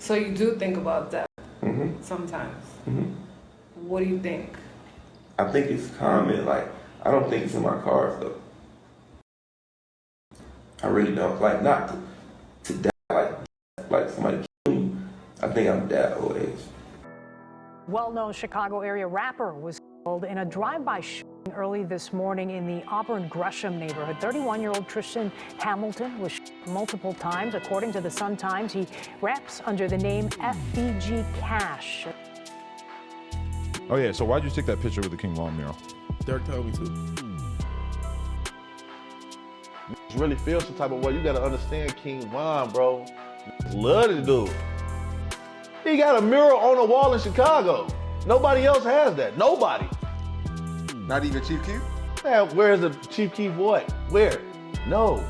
So you do think about that Mm-hmm. sometimes. Mm-hmm. What do you think? I think it's common. Like, I don't think it's in my cards though. I really don't. Like, not to die like somebody kill me. I think I'm that old age. Well-known Chicago area rapper was killed in a drive-by shooting early this morning in the Auburn Gresham neighborhood. 31-year-old Tristan Hamilton was shot multiple times. According to the Sun-Times, he raps under the name FBG Cash. Oh yeah, so why'd you take that picture with the King Von mural? Dirk told me to. Really feel some type of way. You gotta understand King Von, bro. Love the dude. He got a mural on a wall in Chicago. Nobody else has that. Nobody. Not even Chief Keef? Man, where's the Chief Keef what? Where? No.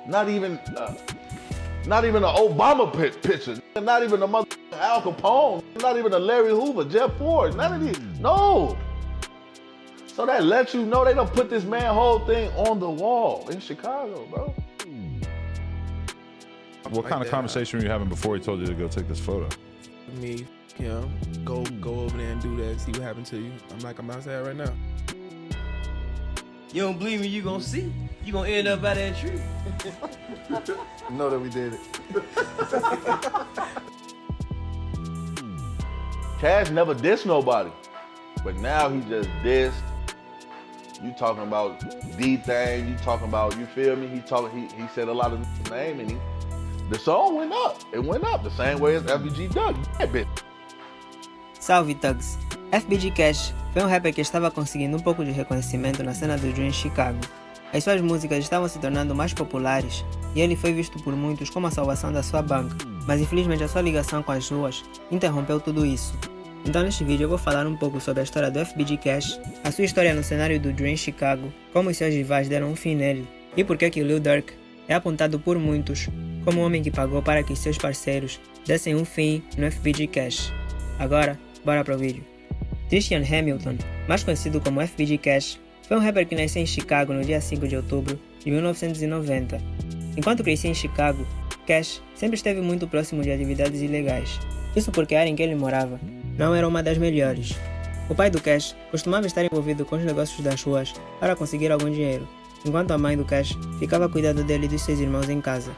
Not even an Obama picture. Not even a mother Al Capone. Not even a Larry Hoover, Jeff Ford. None of these. No. So that lets you know they don't put this man whole thing on the wall in Chicago, bro. What kind of conversation were you having before he told you to go take this photo? Me, him, go over there and do that, see what happened to you. I'm like, I'm outside right now. You don't believe me, you gonna see. You gonna end up by that tree. Know that we did it. Cash never dissed nobody, but now he just dissed. You talking about the thing, you talking about, you feel me? He said a lot of name and the song went up. It went up the same way as FBG Doug. Yeah, bitch. Salve Thugs! FBG Cash foi um rapper que estava conseguindo um pouco de reconhecimento na cena do drill em Chicago. As suas músicas estavam se tornando mais populares e ele foi visto por muitos como a salvação da sua banca, mas infelizmente a sua ligação com as ruas interrompeu tudo isso. Então neste vídeo eu vou falar um pouco sobre a história do FBG Cash, a sua história no cenário do drill em Chicago, como os seus rivais deram um fim nele e por que o Lil Durk é apontado por muitos como o homem que pagou para que seus parceiros dessem um fim no FBG Cash. Agora, bora pro vídeo. Tristan Hamilton, mais conhecido como FBG Cash, foi um rapper que nasceu em Chicago no dia 5 de outubro de 1990. Enquanto crescia em Chicago, Cash sempre esteve muito próximo de atividades ilegais. Isso porque a área em que ele morava não era uma das melhores. O pai do Cash costumava estar envolvido com os negócios das ruas para conseguir algum dinheiro, enquanto a mãe do Cash ficava cuidando dele e dos seus irmãos em casa.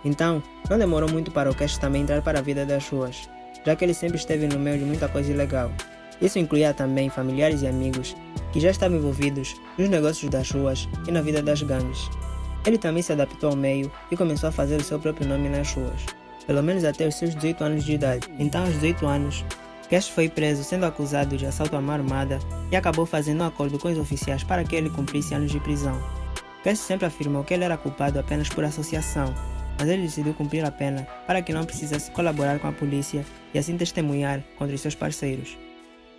Então, não demorou muito para o Cash também entrar para a vida das ruas, já que ele sempre esteve no meio de muita coisa ilegal. Isso incluía também familiares e amigos que já estavam envolvidos nos negócios das ruas e na vida das gangues. Ele também se adaptou ao meio e começou a fazer o seu próprio nome nas ruas, pelo menos até os seus 18 anos de idade. Então, aos 18 anos, Cash foi preso sendo acusado de assalto à mão armada e acabou fazendo um acordo com os oficiais para que ele cumprisse anos de prisão. Cash sempre afirmou que ele era culpado apenas por associação, mas ele decidiu cumprir a pena para que não precisasse colaborar com a polícia e assim testemunhar contra os seus parceiros.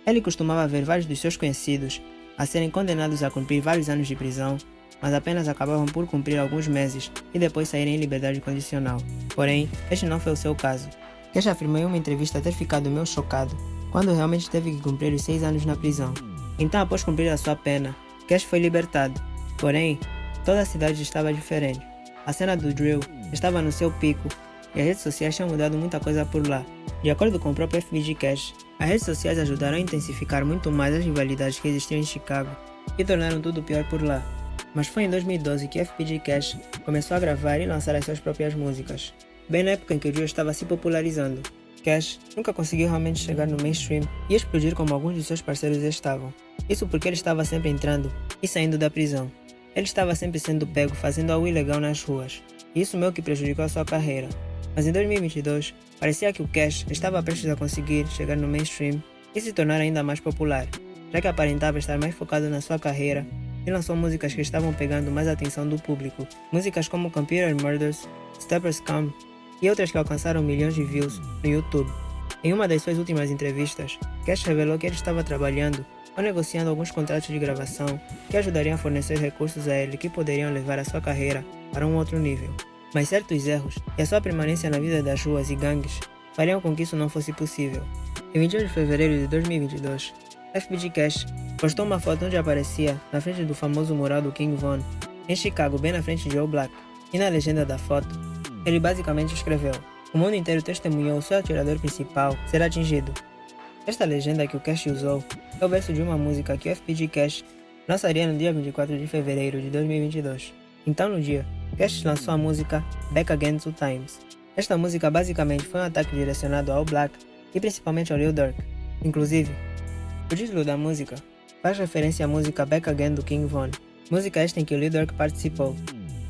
Ele costumava ver vários dos seus conhecidos a serem condenados a cumprir vários anos de prisão, mas apenas acabavam por cumprir alguns meses e depois saírem em liberdade condicional. Porém, este não foi o seu caso. Cash afirmou em uma entrevista ter ficado meio chocado quando realmente teve que cumprir os 6 anos na prisão. Então, após cumprir a sua pena, Cash foi libertado. Porém, toda a cidade estava diferente. A cena do drill estava no seu pico e as redes sociais tinham mudado muita coisa por lá. De acordo com o próprio FBG Cash, as redes sociais ajudaram a intensificar muito mais as rivalidades que existiam em Chicago e tornaram tudo pior por lá. Mas foi em 2012 que FBG Cash começou a gravar e lançar as suas próprias músicas, bem na época em que o drill estava se popularizando. Cash nunca conseguiu realmente chegar no mainstream e explodir como alguns de seus parceiros estavam. Isso porque ele estava sempre entrando e saindo da prisão. Ele estava sempre sendo pego fazendo algo ilegal nas ruas, e isso meio que prejudicou a sua carreira. Mas em 2022, parecia que o Cash estava prestes a conseguir chegar no mainstream e se tornar ainda mais popular, já que aparentava estar mais focado na sua carreira e lançou músicas que estavam pegando mais a atenção do público. Músicas como Computer Murders, Steppers Come e outras que alcançaram milhões de views no YouTube. Em uma das suas últimas entrevistas, Cash revelou que ele estava trabalhando ou negociando alguns contratos de gravação que ajudariam a fornecer recursos a ele que poderiam levar a sua carreira para um outro nível. Mas certos erros e a sua permanência na vida das ruas e gangues fariam com que isso não fosse possível. Em 28 de fevereiro de 2022, FBG Cash postou uma foto onde aparecia na frente do famoso mural do King Von, em Chicago, bem na frente de All Black, e na legenda da foto, ele basicamente escreveu: o mundo inteiro testemunhou o seu atirador principal ser atingido. Esta legenda que o Cash usou é o verso de uma música que o FBG Cash lançaria no dia 24 de fevereiro de 2022. Então, no dia, Cash lançou a música Back Again 2 Times. Esta música basicamente foi um ataque direcionado ao Black e principalmente ao Lil Durk. Inclusive, o título da música faz referência à música Back Again do King Von, música esta em que o Lil Durk participou.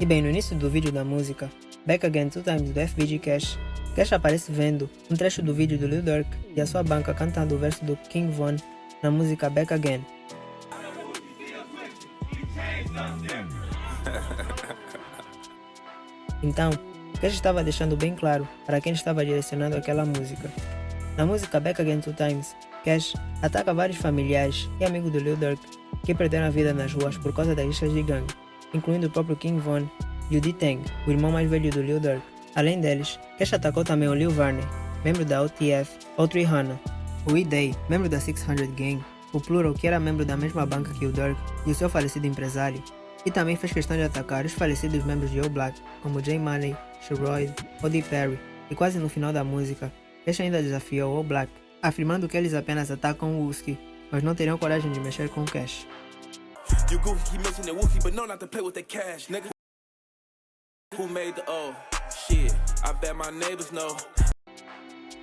E bem, no início do vídeo da música Back Again 2 Times do FBG Cash, Cash aparece vendo um trecho do vídeo do Lil Durk e a sua banca cantando o verso do King Von na música Back Again. Então, Cash estava deixando bem claro para quem estava direcionando aquela música. Na música Back Again 2 Times, Cash ataca vários familiares e amigos do Lil Durk que perderam a vida nas ruas por causa das rixas de gangue, incluindo o próprio King Von e o D-Tang, o irmão mais velho do Lil Durk. Além deles, Cash atacou também o Lil Varney, membro da OTF, ou Rihanna, o E-Day, membro da 600 Gang, o Plural, que era membro da mesma banca que o Durk e o seu falecido empresário, e também fez questão de atacar os falecidos membros de O-Black, como Jay Money, Sherroyd, O.D. Perry, e quase no final da música, Cash ainda desafiou O-Black, afirmando que eles apenas atacam o Wooski, mas não teriam coragem de mexer com o Cash.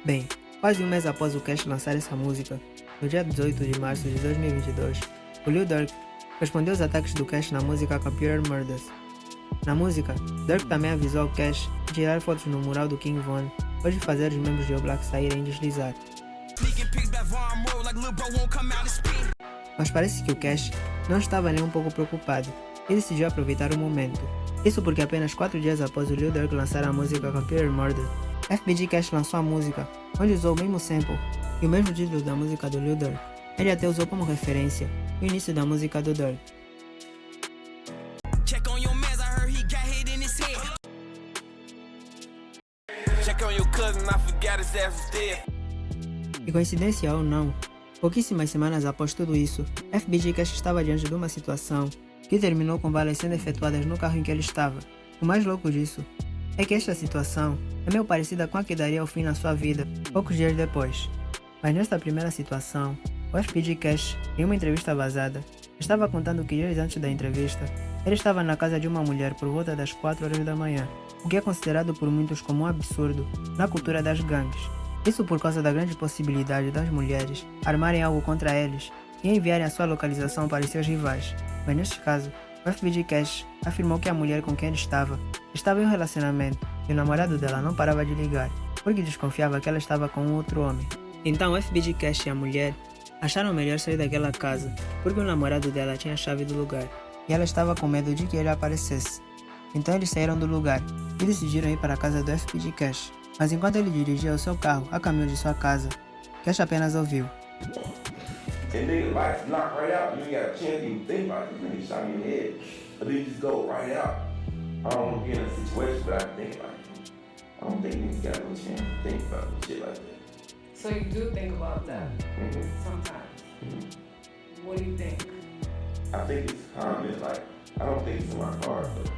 Bem, quase um mês após o Cash lançar essa música, no dia 18 de março de 2022, o Lil Durk respondeu aos ataques do Cash na música Computer Murders. Na música, Durk também avisou ao Cash de tirar fotos no mural do King Von, ou de fazer os membros de O-Black saírem e deslizar. Mas parece que o Cash não estava nem um pouco preocupado e decidiu aproveitar o momento. Isso porque apenas 4 dias após o Lil Durk lançar a música Computer Murder, FBG Cash lançou a música, onde usou o mesmo sample e o mesmo título da música do Lil Durk. Ele até usou como referência o início da música do Durk. E coincidência ou não, pouquíssimas semanas após tudo isso, FBG Cash estava diante de uma situação que terminou com balas sendo efetuadas no carro em que ele estava. O mais louco disso é que esta situação é meio parecida com a que daria o fim na sua vida poucos dias depois. Mas nesta primeira situação, o FBG Cash, em uma entrevista vazada, estava contando que dias antes da entrevista, ele estava na casa de uma mulher por volta das 4 horas da manhã, o que é considerado por muitos como um absurdo na cultura das gangues. Isso por causa da grande possibilidade das mulheres armarem algo contra eles e enviarem a sua localização para os seus rivais. Mas neste caso, o FBG Cash afirmou que a mulher com quem ele estava em um relacionamento e o namorado dela não parava de ligar, porque desconfiava que ela estava com um outro homem. Então o FBG Cash e a mulher acharam melhor sair daquela casa, porque o namorado dela tinha a chave do lugar, e ela estava com medo de que ele aparecesse. Então eles saíram do lugar e decidiram ir para a casa do FBG Cash. Mas enquanto ele dirigia o seu carro a caminho de sua casa, Cash apenas ouviu. And they lights knock right out, you ain't got a chance to even think about it. Nigga shot me in the head. But they just go right out. I don't want to be in a situation, but I think about it. I don't think niggas got no chance to think about shit like that. So you do think about that sometimes. What do you think? I think it's common, like, I don't think it's in my heart, but...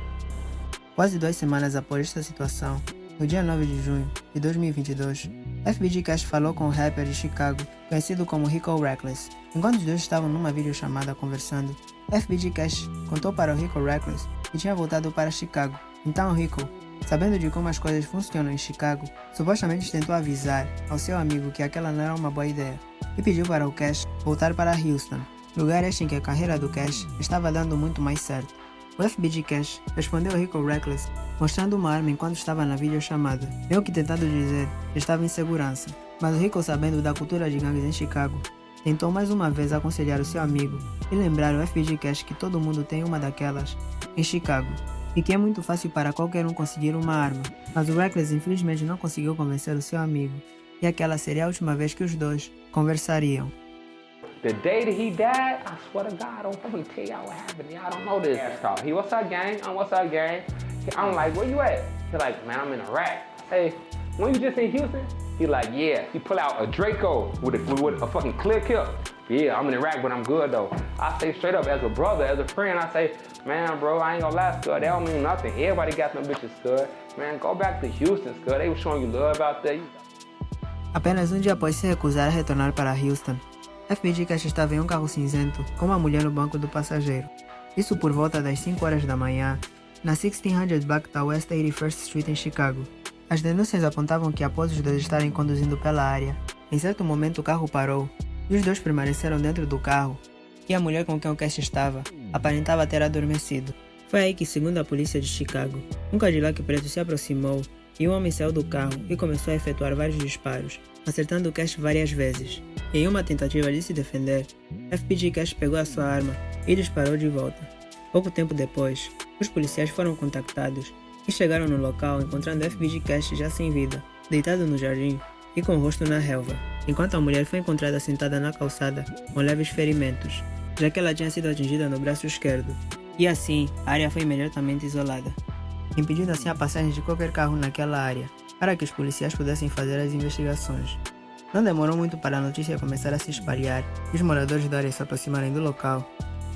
Quase 2 semanas após esta situação, no dia 9 de junho de 2022, FBG Cash falou com o rapper de Chicago, conhecido como Rico Reckless. Enquanto os dois estavam numa videochamada conversando, FBG Cash contou para o Rico Reckless que tinha voltado para Chicago. Então o Rico, sabendo de como as coisas funcionam em Chicago, supostamente tentou avisar ao seu amigo que aquela não era uma boa ideia e pediu para o Cash voltar para Houston, lugar este em que a carreira do Cash estava dando muito mais certo. O FBG Cash respondeu ao Rico Reckless mostrando uma arma enquanto estava na videochamada, meio que tentando dizer que estava em segurança. Mas o Rico, sabendo da cultura de gangues em Chicago, tentou mais uma vez aconselhar o seu amigo e lembrar o FBG Cash que todo mundo tem uma daquelas em Chicago e que é muito fácil para qualquer um conseguir uma arma. Mas o Reckless infelizmente não conseguiu convencer o seu amigo e aquela seria a última vez que os dois conversariam. The day that he died, I swear to God, I'm gonna tell y'all what happened. Y'all don't know this. He, what's up, gang? What's up, gang? I'm like, where you at? He like, man, I'm in Iraq. I say, when you just in Houston? He like, yeah. He pull out a Draco with a fucking clear kill. Yeah, I'm in Iraq, but I'm good though. I say straight up, as a brother, as a friend, I say, man, bro, I ain't gonna lie, Scud, that don't mean nothing. Everybody got some bitches, Scud. Man, go back to Houston, cuz they were showing you love out there. Apenas um dia após se recusar a retornar para Houston, FBG Cash estava em um carro cinzento com uma mulher no banco do passageiro. Isso por volta das 5 horas da manhã, na 1600 Block da West 81st Street em Chicago. As denúncias apontavam que após os dois estarem conduzindo pela área, em certo momento o carro parou e os dois permaneceram dentro do carro e a mulher com quem o Cash estava aparentava ter adormecido. Foi aí que, segundo a polícia de Chicago, um Cadillac preto se aproximou e um homem saiu do carro e começou a efetuar vários disparos, acertando o Cash várias vezes. Em uma tentativa de se defender, FBG Cash pegou a sua arma e disparou de volta. Pouco tempo depois, os policiais foram contactados e chegaram no local encontrando FBG Cash já sem vida, deitado no jardim e com o rosto na relva, enquanto a mulher foi encontrada sentada na calçada com leves ferimentos, já que ela tinha sido atingida no braço esquerdo. E assim, a área foi imediatamente isolada, impedindo assim a passagem de qualquer carro naquela área, para que os policiais pudessem fazer as investigações. Não demorou muito para a notícia começar a se espalhar e os moradores da área se aproximarem do local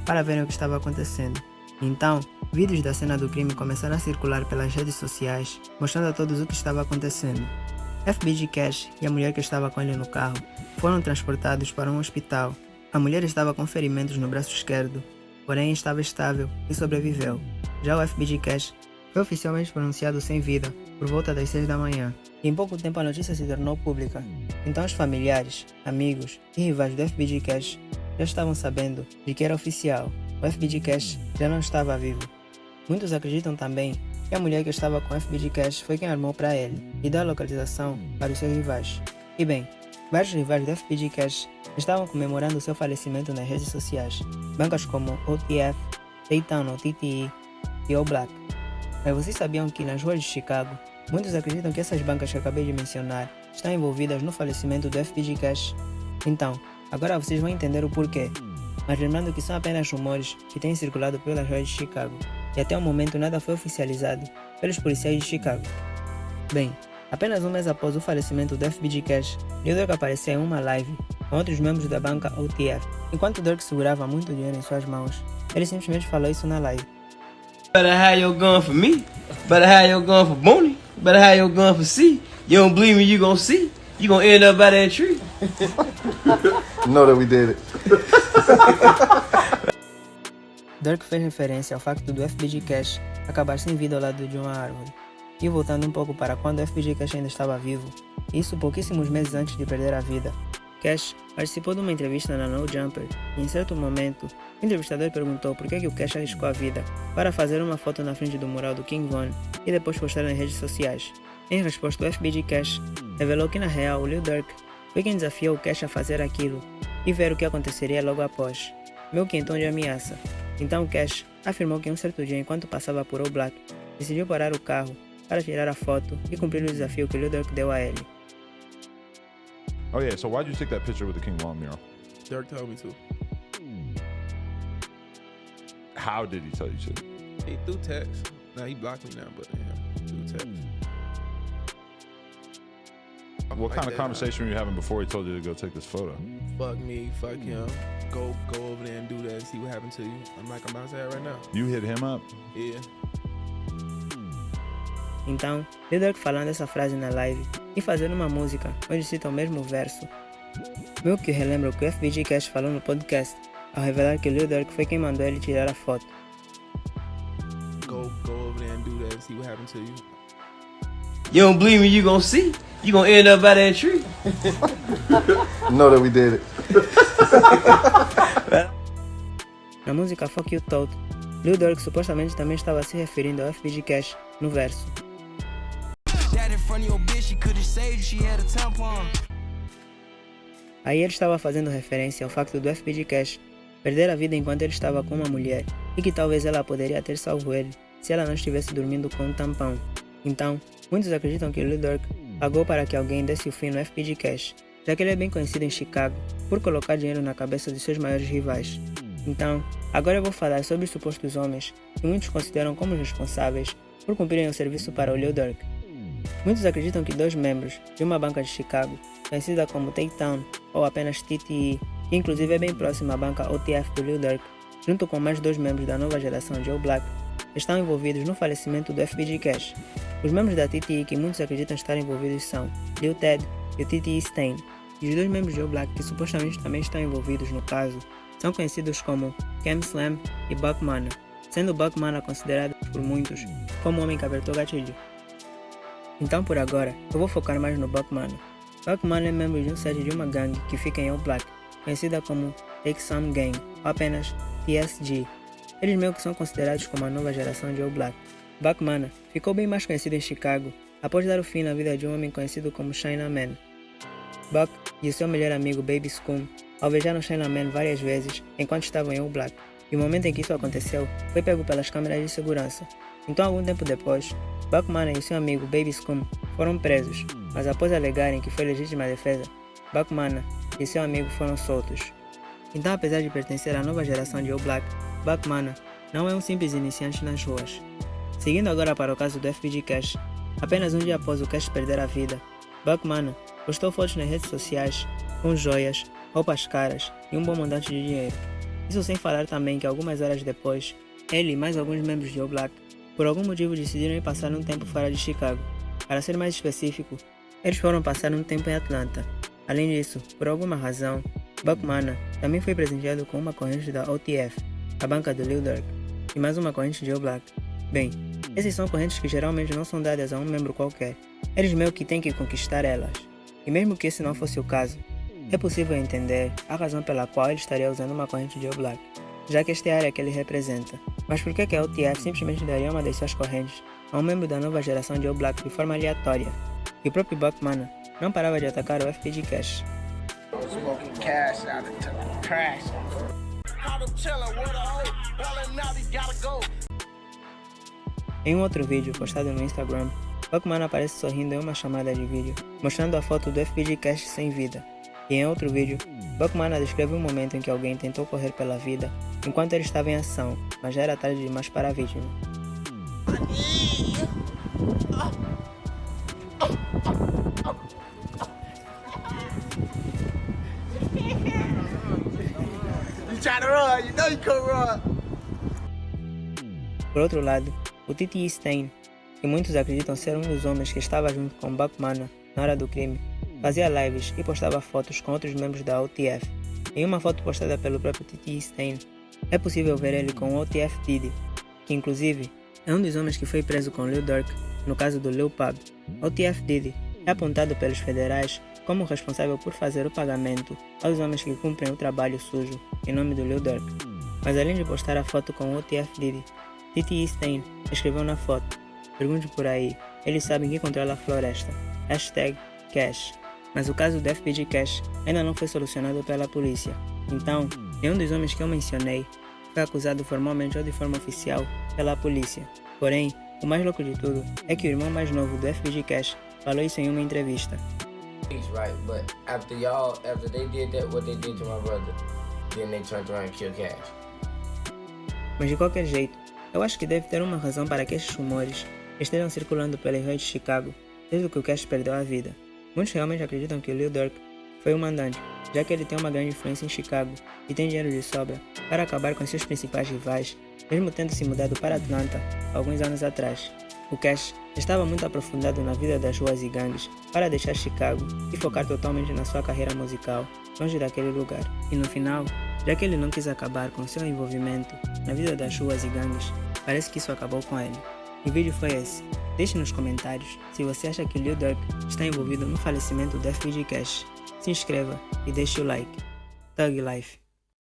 para verem o que estava acontecendo. Então, vídeos da cena do crime começaram a circular pelas redes sociais, mostrando a todos o que estava acontecendo. FBG Cash e a mulher que estava com ele no carro foram transportados para um hospital. A mulher estava com ferimentos no braço esquerdo, porém estava estável e sobreviveu. Já o FBG Cash foi oficialmente pronunciado sem vida por volta das 6 da manhã. E em pouco tempo a notícia se tornou pública. Então os familiares, amigos e rivais do FBG Cash já estavam sabendo de que era oficial. O FBG Cash já não estava vivo. Muitos acreditam também que a mulher que estava com o FBG Cash foi quem armou para ele e deu a localização para os seus rivais. E bem, vários rivais do FBG Cash estavam comemorando seu falecimento nas redes sociais. Bancas como OTF, Dayton ou TTE e All Black. Mas vocês sabiam que nas ruas de Chicago, muitos acreditam que essas bancas que eu acabei de mencionar estão envolvidas no falecimento do FBG Cash? Então, agora vocês vão entender o porquê. Mas lembrando que são apenas rumores que têm circulado pelas ruas de Chicago, e até o momento nada foi oficializado pelos policiais de Chicago. Bem, apenas um mês após o falecimento do FBG Cash, Lil Durk apareceu em uma live com outros membros da banca OTF. Enquanto Durk segurava muito dinheiro em suas mãos, ele simplesmente falou isso na live. Better have your gun for me. Better have your gun for Booney. Better have your gun for C. You don't believe me, you gon' see. You gon' end up by that tree. Know that we did it. Durk fez referência ao facto do FBG Cash acabar sem vida ao lado de uma árvore. E voltando um pouco para quando o FBG Cash ainda estava vivo, isso pouquíssimos meses antes de perder a vida, Cash participou de uma entrevista na No Jumper e em certo momento, o entrevistador perguntou por que o Cash arriscou a vida para fazer uma foto na frente do mural do King Von e depois postar nas redes sociais. Em resposta, o FBG Cash revelou que na real o Lil Durk foi quem desafiou o Cash a fazer aquilo e ver o que aconteceria logo após, meio que em tom de ameaça. Então Cash afirmou que um certo dia, enquanto passava por All Black, decidiu parar o carro para tirar a foto e cumprir o desafio que Lil Durk deu a ele. Oh yeah, so why'd you take that picture with the King Von mural? Durk told me to. How did he tell you to? He through text. Nah, he blocked me now, but yeah, through text. What Like kind of that, conversation were you having before he told you to go take this photo? Fuck me, fuck him. Go over there and do that and see what happened to you. I'm about to say it right now. You hit him up? Yeah. Então, Lil Durk falando essa frase na live e fazendo uma música onde cita o mesmo verso, meio que relembra o que o FBG Cash falou no podcast, ao revelar que Lil Durk foi quem mandou ele tirar a foto. Go over there and do that and see what happened to you. You don't believe me, you gon' see. You gon' end up by that tree. Know that we did it. Na música Fuck You Toad, Lil Durk supostamente também estava se referindo ao FBG Cash no verso. Aí ele estava fazendo referência ao facto do FBG Cash perder a vida enquanto ele estava com uma mulher e que talvez ela poderia ter salvo ele se ela não estivesse dormindo com um tampão. Então, muitos acreditam que Lil Durk pagou para que alguém desse o fim no FBG Cash, já que ele é bem conhecido em Chicago por colocar dinheiro na cabeça de seus maiores rivais. Então, agora eu vou falar sobre os supostos homens que muitos consideram como responsáveis por cumprirem o serviço para o Lil Durk. Muitos acreditam que dois membros de uma banca de Chicago, conhecida como Dayton ou apenas TTE, que inclusive é bem próxima à banca OTF do Lil Durk, junto com mais dois membros da nova geração de All Black, estão envolvidos no falecimento do FBG Cash. Os membros da TTE que muitos acreditam estar envolvidos são Lil Ted e o TTE Stain, e os dois membros de O-Black que supostamente também estão envolvidos no caso são conhecidos como Cam Slam e Buck Mana, sendo Buck Mana considerado por muitos como o homem que apertou o gatilho. Então por agora, eu vou focar mais no Buck Mana. Buck Mana é membro de um set de uma gangue que fica em O-Black, conhecida como Take Some Gang, ou apenas TSG. Eles meio que são considerados como a nova geração de O-Black. Buck Mana ficou bem mais conhecido em Chicago após dar o fim na vida de um homem conhecido como China Man. Buck e o seu melhor amigo Baby Scum alvejaram China Man várias vezes enquanto estavam em O-Black, e o momento em que isso aconteceu foi pego pelas câmeras de segurança. Então, algum tempo depois, Buck Mana e seu amigo Baby Scum foram presos, mas após alegarem que foi legítima defesa, Buck Mana e seu amigo foram soltos. Então, apesar de pertencer à nova geração de O-Black, Buck Mana não é um simples iniciante nas ruas. Seguindo agora para o caso do FBG Cash, apenas um dia após o Cash perder a vida, Buck Mana postou fotos nas redes sociais com joias, roupas caras e um bom montante de dinheiro. Isso sem falar também que algumas horas depois, ele e mais alguns membros de O-Black, por algum motivo decidiram ir passar um tempo fora de Chicago. Para ser mais específico, eles foram passar um tempo em Atlanta. Além disso, por alguma razão, Buck Mana também foi presenteado com uma corrente da OTF, a banca do Lil Durk, e mais uma corrente de O-Black. Bem, essas são correntes que geralmente não são dadas a um membro qualquer. Eles meio que têm que conquistar elas. E mesmo que esse não fosse o caso, é possível entender a razão pela qual ele estaria usando uma corrente de O-Black, já que esta é a área que ele representa. Mas por que a OTF simplesmente daria uma das suas correntes a um membro da nova geração de O-Black de forma aleatória? E o próprio Buck Mana não parava de atacar o FBG Cash. Em um outro vídeo postado no Instagram, Buck Mana aparece sorrindo em uma chamada de vídeo, mostrando a foto do FBG Cash sem vida. E em outro vídeo, Buck Mana descreve um momento em que alguém tentou correr pela vida enquanto ele estava em ação, mas já era tarde demais para a vítima. Por outro lado, o TTE Stain, que muitos acreditam ser um dos homens que estava junto com Buck Mana na hora do crime, fazia lives e postava fotos com outros membros da OTF. Em uma foto postada pelo próprio TTE Stain, é possível ver ele com o OTF Diddy, que inclusive é um dos homens que foi preso com Lil Durk no caso do Lil Pub. OTF Diddy é apontado pelos federais como responsável por fazer o pagamento aos homens que cumprem o trabalho sujo em nome do Lil Durk. Mas além de postar a foto com o OTF Diddy, TTE Stain escreveu na foto: "Pergunte por aí, eles sabem que controla a floresta. #Cash." Mas o caso do FBG Cash ainda não foi solucionado pela polícia. Então, nenhum dos homens que eu mencionei foi acusado formalmente ou de forma oficial pela polícia. Porém, o mais louco de tudo é que o irmão mais novo do FBG Cash falou isso em uma entrevista. Right, but after they did that, what they did to my brother, then they turned around and killed Cash. Mas de qualquer jeito, eu acho que deve ter uma razão para que estes rumores estejam circulando pelas ruas de Chicago desde que o Cash perdeu a vida. Muitos realmente acreditam que o Lil Durk foi o mandante, já que ele tem uma grande influência em Chicago e tem dinheiro de sobra para acabar com seus principais rivais, mesmo tendo se mudado para Atlanta alguns anos atrás. O Cash estava muito aprofundado na vida das ruas e gangues para deixar Chicago e focar totalmente na sua carreira musical, longe daquele lugar. E no final, já que ele não quis acabar com seu envolvimento na vida das ruas e gangues, parece que isso acabou com ele. O vídeo foi esse. Deixe nos comentários se você acha que o Lil Durk está envolvido no falecimento do FBG Cash. Se inscreva e deixe o like. Thug Life.